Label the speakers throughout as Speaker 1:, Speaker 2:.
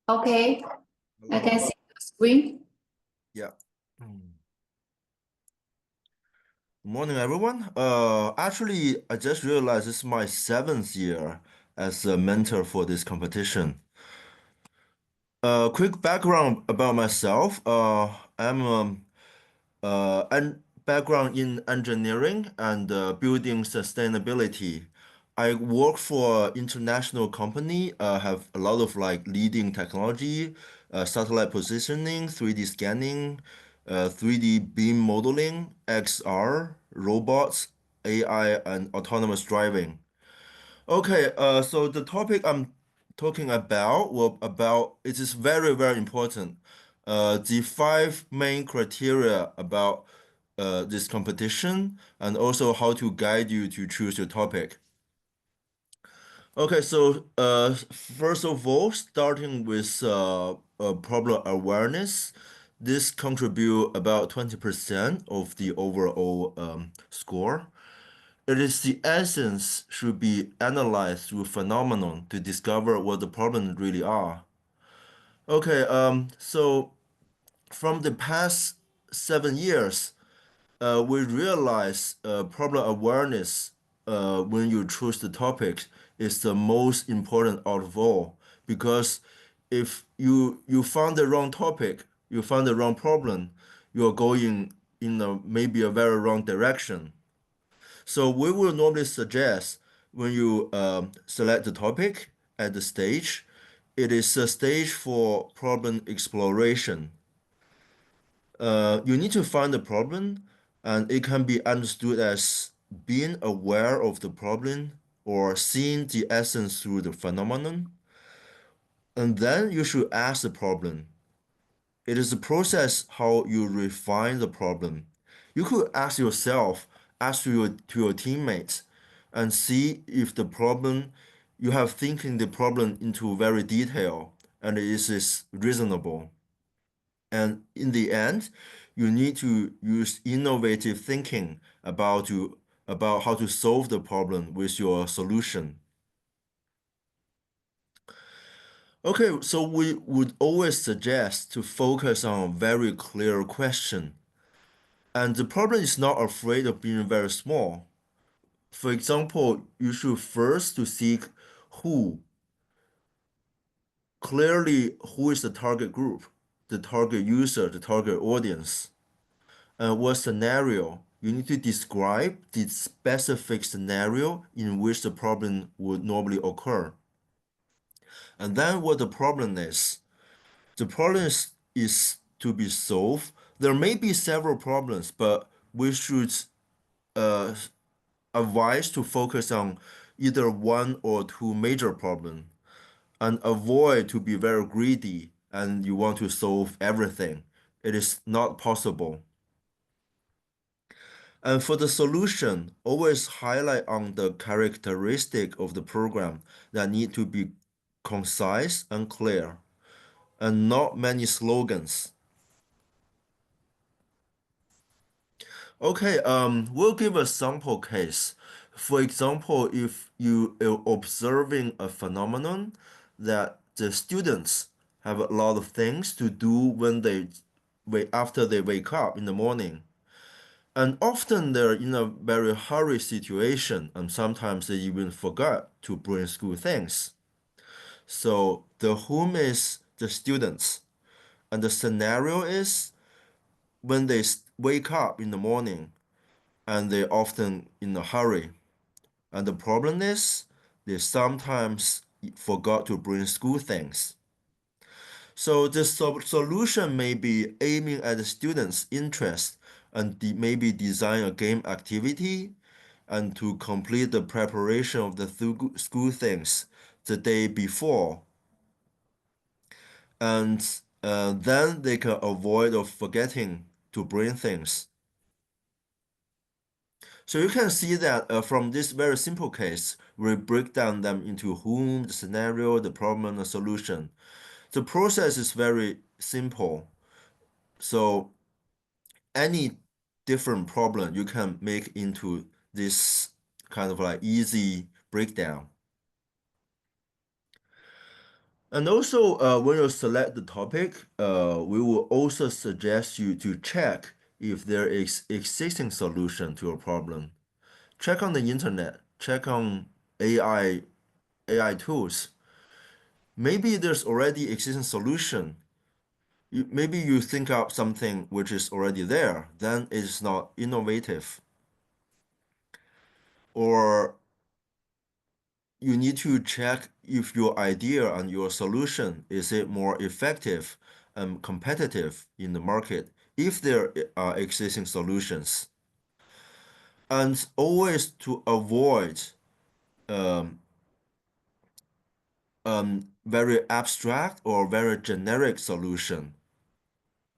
Speaker 1: Okay, I can
Speaker 2: Hello.
Speaker 1: see the screen.
Speaker 2: Yeah. Good morning, everyone. Actually, I just realized this is my 7th year as a mentor for this competition. Quick background about myself. I'm and background in engineering and building sustainability. I work for international company, have a lot of like leading technology, satellite positioning, 3D scanning, 3D beam modeling, XR, robots, AI, and autonomous driving. Okay, so the topic I'm talking about, it is very, very important. The five main criteria about this competition and also how to guide you to choose your topic. Okay, so first of all, starting with problem awareness, this contribute about 20% of the overall score. It is the essence should be analyzed through phenomenon to discover what the problem really are. Okay, so from the past 7 years, we realize problem awareness when you choose the topic is the most important out of all because if you found the wrong topic, you found the wrong problem, you're going in maybe a very wrong direction. So we will normally suggest when you select the topic at the stage, it is a stage for problem exploration. You need to find the problem, and it can be understood as being aware of the problem or seeing the essence through the phenomenon. And then you should ask the problem. It is the process how you refine the problem. You could ask yourself, ask to your teammates, and see if the problem you have thinking the problem into very detail and it is reasonable. And in the end, you need to use innovative thinking about how to solve the problem with your solution. Okay, so we would always suggest to focus on a very clear question. And the problem is not afraid of being very small. For example, you should first to seek who, clearly who is the target group, the target user, the target audience. And what scenario? You need to describe the specific scenario in which the problem would normally occur. And then what the problem is. The problem is to be solved. There may be several problems, but we should uh, advise to focus on either one or two major problems and avoid to be very greedy and you want to solve everything. It is not possible. And for the solution, always highlight on the characteristic of the program that need to be concise and clear and not many slogans. Okay, we'll give a sample case. For example, if you are observing a phenomenon that the students have a lot of things to do when after they wake up in the morning. And often they're in a very hurry situation, and sometimes they even forgot to bring school things. So the whom is the students, and the scenario is when they wake up in the morning and they often in a hurry. And the problem is they sometimes forgot to bring school things. So the solution may be aiming at the students' interest and maybe design a game activity and to complete the preparation of the school things the day before. And then they can avoid of forgetting to bring things. So you can see that from this very simple case, we break down them into whom, the scenario, the problem, the solution. The process is very simple. So any different problem you can make into this kind of like easy breakdown. And also, when you select the topic, we will also suggest you to check if there is existing solution to your problem. Check on the internet, check on AI tools. Maybe there's already existing solution. Maybe you think up something which is already there, then it's not innovative. Or you need to check if your idea and your solution is it more effective and competitive in the market if there are existing solutions. And always to avoid um, very abstract or very generic solution.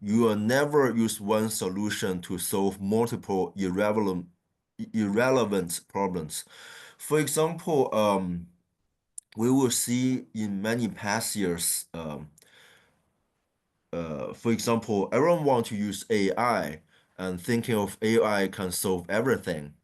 Speaker 2: You will never use one solution to solve multiple irrelevant problems. For example, we will see in many past years, for example, everyone want to use AI and thinking of AI can solve everything.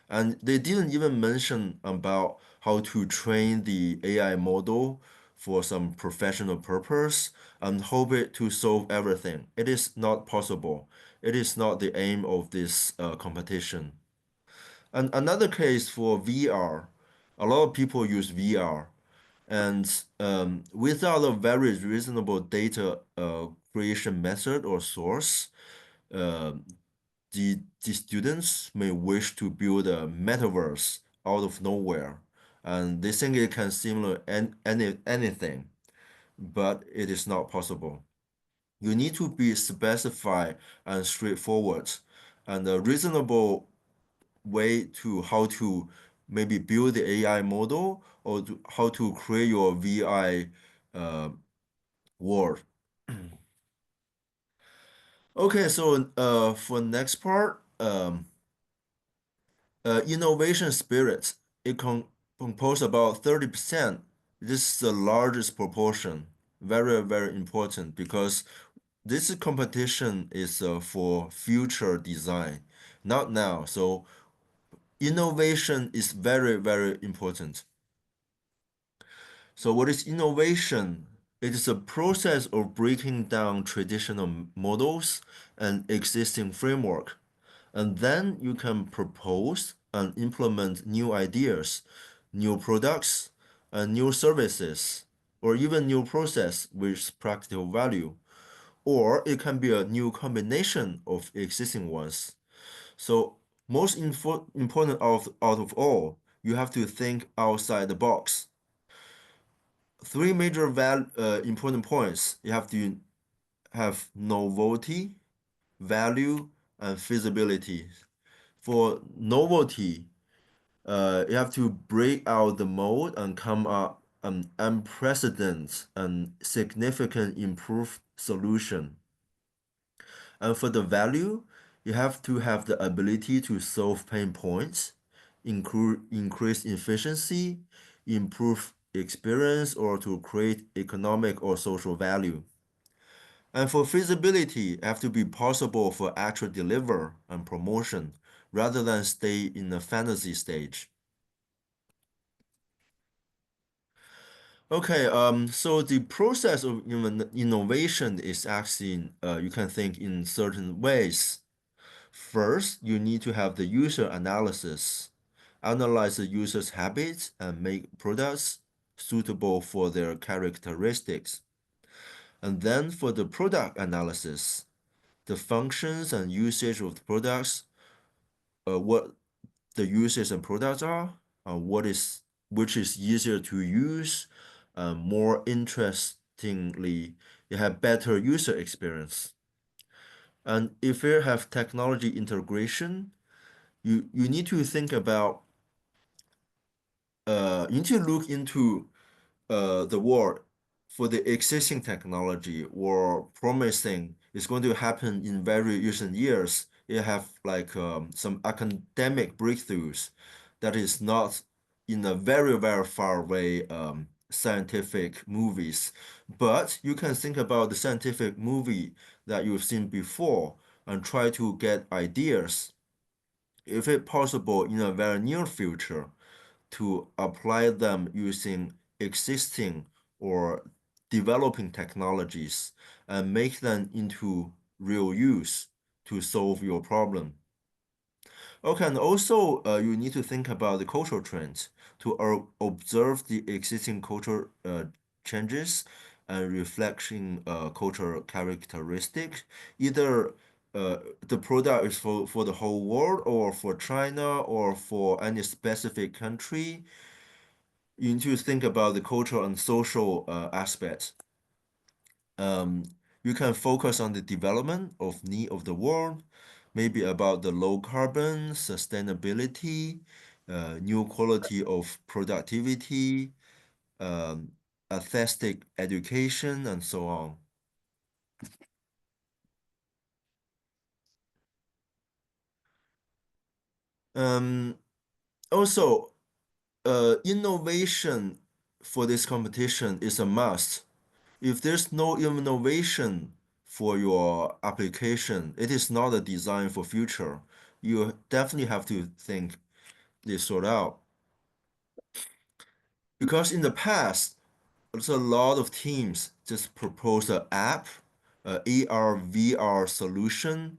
Speaker 2: And they didn't even mention about how to train the AI model for some professional purpose and hope it to solve everything. It is not possible. It is not the aim of this competition. And another case for VR, a lot of people use VR, and without a very reasonable data creation method or source, uh, the students may wish to build a metaverse out of nowhere, and they think it can simulate anything, but it is not possible. You need to be specified and straightforward, and a reasonable way to how to maybe build the AI model or how to create your VI uh, world. Okay, so for next part, innovation spirit, it compose about 30%. This is the largest proportion. Very, very important because this competition is for future design, not now. So innovation is very, very important. So what is innovation? It is a process of breaking down traditional models and existing framework. And then you can propose and implement new ideas, new products, and new services, or even new process with practical value. Or it can be a new combination of existing ones. So most important out of all, you have to think outside the box. Three major important points. You have to have novelty, value, and feasibility. For novelty, you have to break out the mold and come up an unprecedented and significant improved solution. And for the value, you have to have the ability to solve pain points, increase efficiency, improve experience, or to create economic or social value. And for feasibility, have to be possible for actual deliver and promotion rather than stay in the fantasy stage. Okay, so the process of innovation is actually, you can think in certain ways. First, you need to have the user analysis, analyze the user's habits and make products suitable for their characteristics. And then for the product analysis, the functions and usage of the products, what the uses and products are, which is easier to use, more interestingly, you have better user experience. And if you have technology integration, you need to think about you need to look into the world for the existing technology or promising is going to happen in very recent years. You have like some academic breakthroughs that is not in a very, very far away scientific movies. But you can think about the scientific movie that you've seen before and try to get ideas, if it possible, in a very near future to apply them using existing or developing technologies and make them into real use to solve your problem. Okay, and also you need to think about the cultural trends to observe the existing cultural changes and reflection cultural characteristics. Either the product is for the whole world or for China or for any specific country. You need to think about the cultural and social aspects. Um, you can focus on the development of need of the world, maybe about the low carbon, sustainability, new quality of productivity, um, aesthetic education, and so on. Um, Also, innovation for this competition is a must. If there's no innovation for your application, it is not a design for future. You definitely have to think this sort out. Because in the past, there's a lot of teams just propose an app, a AR, VR solution,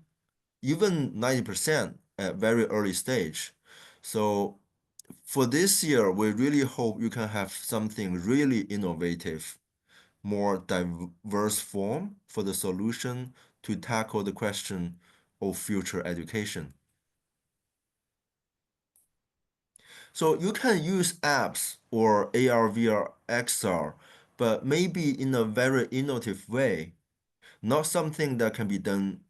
Speaker 2: even 90% at very early stage. So for this year, we really hope you can have something really innovative, more diverse form for the solution to tackle the question of future education. So you can use apps or AR, VR, XR, but maybe in a very innovative way, not something that can be done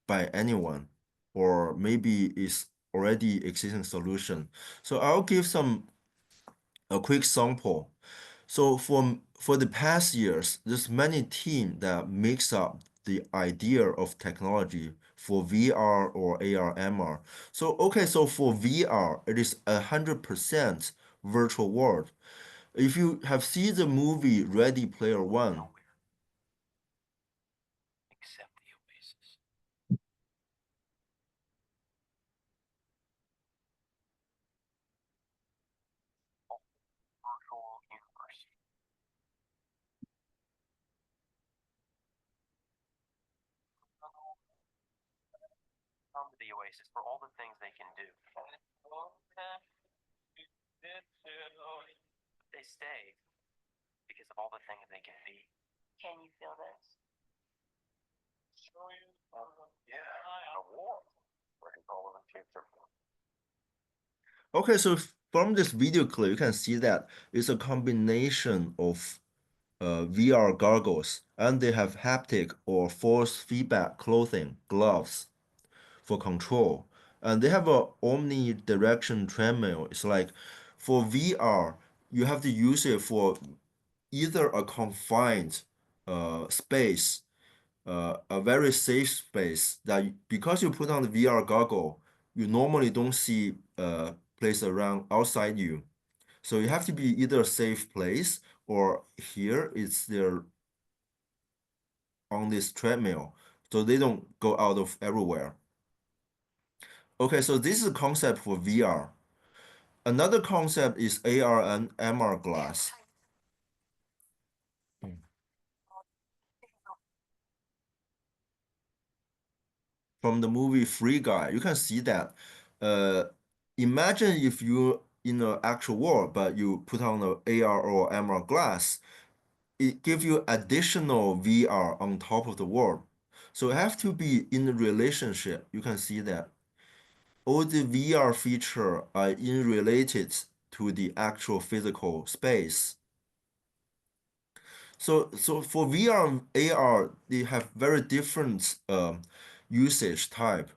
Speaker 2: by anyone, or maybe is already existing solution. So I'll give a quick sample. So for the past years, there's many teams that mix up the idea of technology for VR or AR, MR. So okay, so for VR, it is 100% virtual world. If you have seen the movie Ready Player One, okay, so from this video clip, you can see that it's a combination of VR goggles, and they have haptic or force feedback clothing, gloves for control. And they have a omnidirection treadmill. It's like for VR, you have to use it for either a confined space, a very safe space that because you put on the VR goggle, you normally don't see place around outside you. So you have to be either a safe place or here it's their on this treadmill, so they don't go out of everywhere. Okay, so this is a concept for VR. Another concept is AR and MR glass. From the movie Free Guy, you can see that. Uh, Imagine if you in an actual world, but you put on a AR or MR glass, it gives you additional VR on top of the world. So it have to be in a relationship. You can see that all the VR feature are in related to the actual physical space. So for VR and AR, they have very different usage type,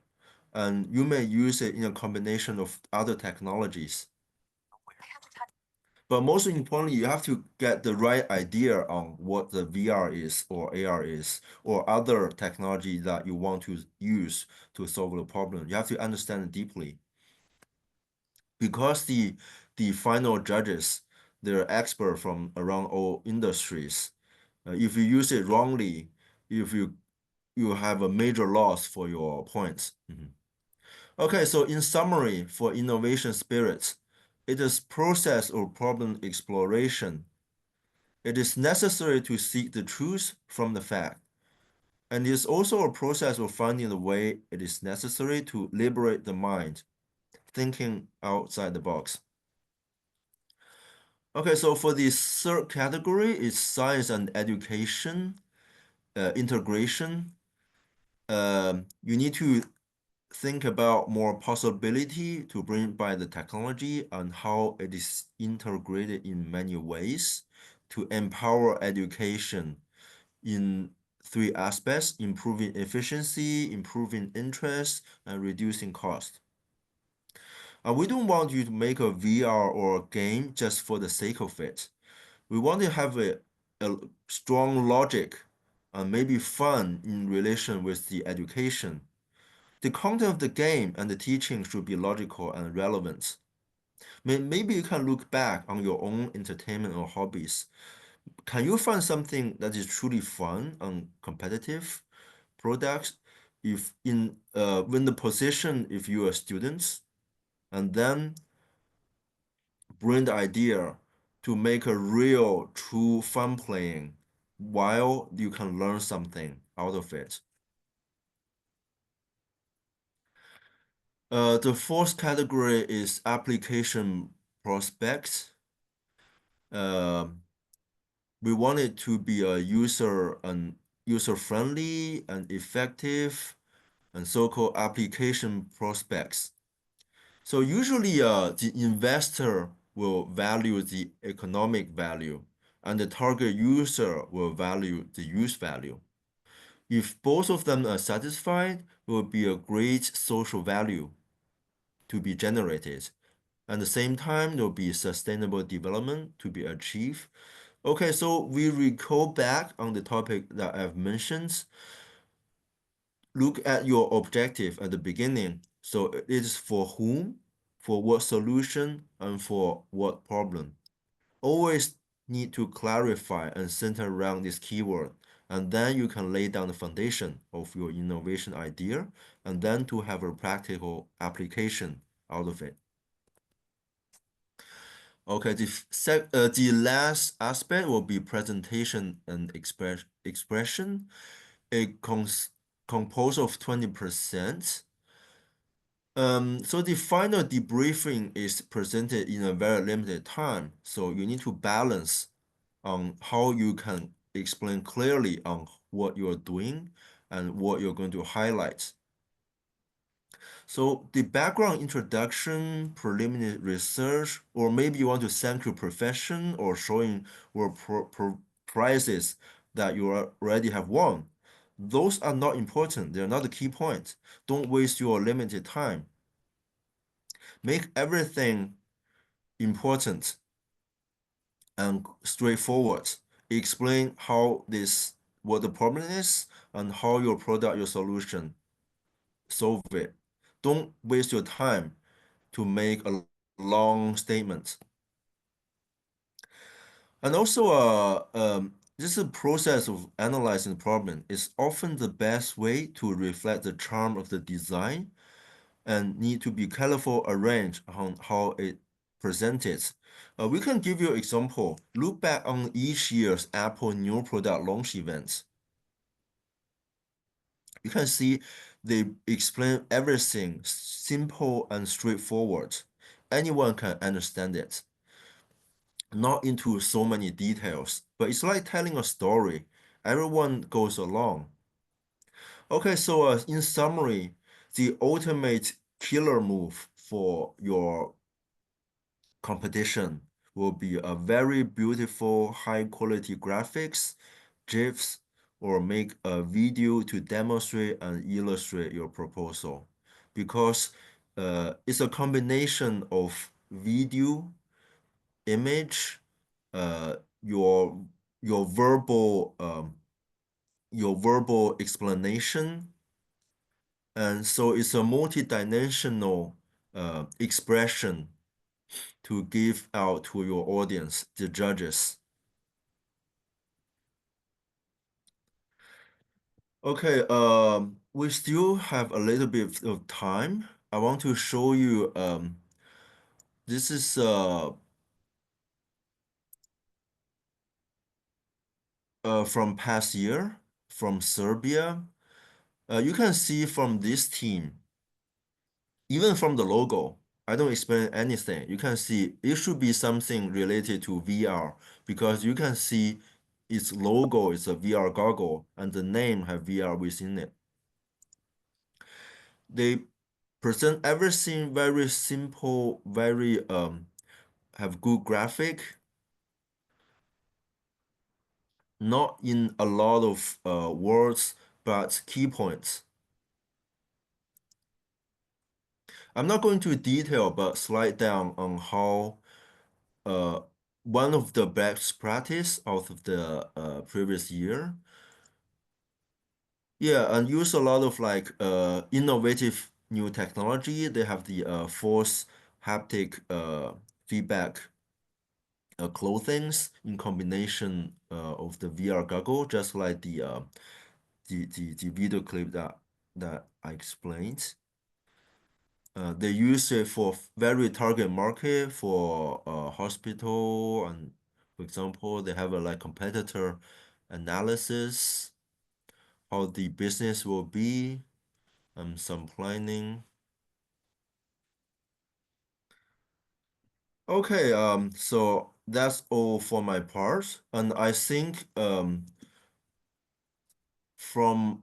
Speaker 2: and you may use it in a combination of other technologies. But most importantly, you have to get the right idea on what the VR is or AR is or other technology that you want to use to solve the problem. You have to understand it deeply because the final judges, they're expert from around all industries. If you use it wrongly, if you have a major loss for your points. Mhm. Okay, so in summary, for innovation spirits, it is process or problem exploration It is necessary to seek the truth from the fact. And it is also a process of finding the way it is necessary to liberate the mind, thinking outside the box. Okay, so for the third category is science and education integration. You need to think about more possibility to bring by the technology and how it is integrated in many ways to empower education in three aspects: improving efficiency, improving interest, and reducing cost. We don't want you to make a VR or a game just for the sake of it. We want to have a strong logic and maybe fun in relation with the education. The content of the game and the teaching should be logical and relevant. Maybe you can look back on your own entertainment or hobbies. Can you find something that is truly fun and competitive products if in when the position if you are students and then bring the idea to make a real true fun playing while you can learn something out of it. The fourth category is application prospects. Uh, we want it to be a user friendly and effective and so-called application prospects. So usually the investor will value the economic value and the target user will value the use value. If both of them are satisfied, it will be a great social value to be generated. At the same time, there will be sustainable development to be achieved. Okay, so we recall back on the topic that I've mentioned. Look at your objective at the beginning. So it is for whom, for what solution, and for what problem. Always need to clarify and center around this keyword. And then you can lay down the foundation of your innovation idea and then to have a practical application out of it. Okay, the last aspect will be presentation and expression. It composed of 20%. So the final debriefing is presented in a very limited time. So you need to balance on how you can explain clearly on what you're doing and what you're going to highlight. So the background introduction, preliminary research, or maybe you want to thank your profession or showing your prizes that you already have won. Those are not important. They're not the key point. Don't waste your limited time. Make everything important and straightforward. Explain what the problem is, and how your product, your solution solve it. Don't waste your time to make a long statement. And also, this is process of analyzing the problem is often the best way to reflect the charm of the design and need to be careful arranged on how it presented. We can give you an example. Look back on each year's Apple new product launch events. You can see they explain everything simple and straightforward. Anyone can understand it. Not into so many details, but it's like telling a story. Everyone goes along. Okay, so in summary, the ultimate killer move for your competition will be a very beautiful, high quality graphics, GIFs, or make a video to demonstrate and illustrate your proposal. Because it's a combination of video, image, uh, your your verbal your verbal explanation, and so it's a multidimensional expression to give out to your audience, the judges. Okay, we still have a little bit of time. I want to show you this is from past year, from Serbia. You can see from this team, even from the logo, I don't explain anything. You can see it should be something related to VR because you can see its logo is a VR goggle and the name have VR within it. They present everything very simple, very have good graphic, not in a lot of words, but key points. I'm not going to detail, but slide down on how uh, one of the best practice out of the previous year. Yeah, and use a lot of like innovative new technology. They have the force haptic feedback clothings in combination of the VR goggle, just like the video clip that I explained. They use it for very target market for hospital and for example, they have a like competitor analysis, how the business will be, some planning. Okay, so that's all for my part. And I think from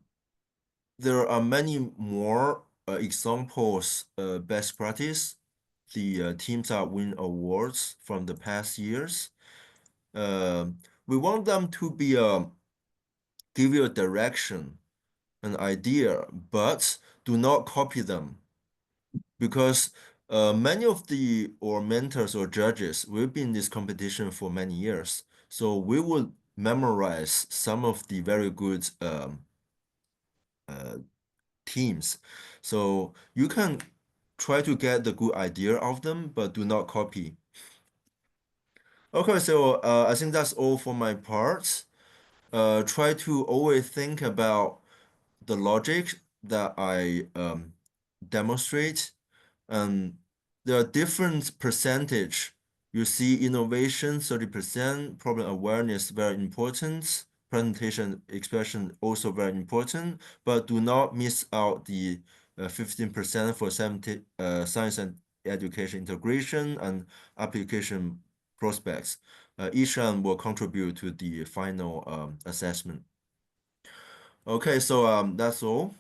Speaker 2: there are many more examples, best practice. The teams that win awards from the past years. We want them to be give you a direction, an idea, but do not copy them because many of the or mentors or judges will be in this competition for many years. So we will memorize some of the very good uh, teams. So you can try to get the good idea of them, but do not copy. Okay, so I think that's all for my part. Try to always think about the logic that I demonstrate, and there are different percentage. You see innovation 30%, problem awareness very important, presentation expression also very important, but do not miss out the 15% for 70 science and education integration and application prospects. Each one will contribute to the final assessment. Okay, so that's all.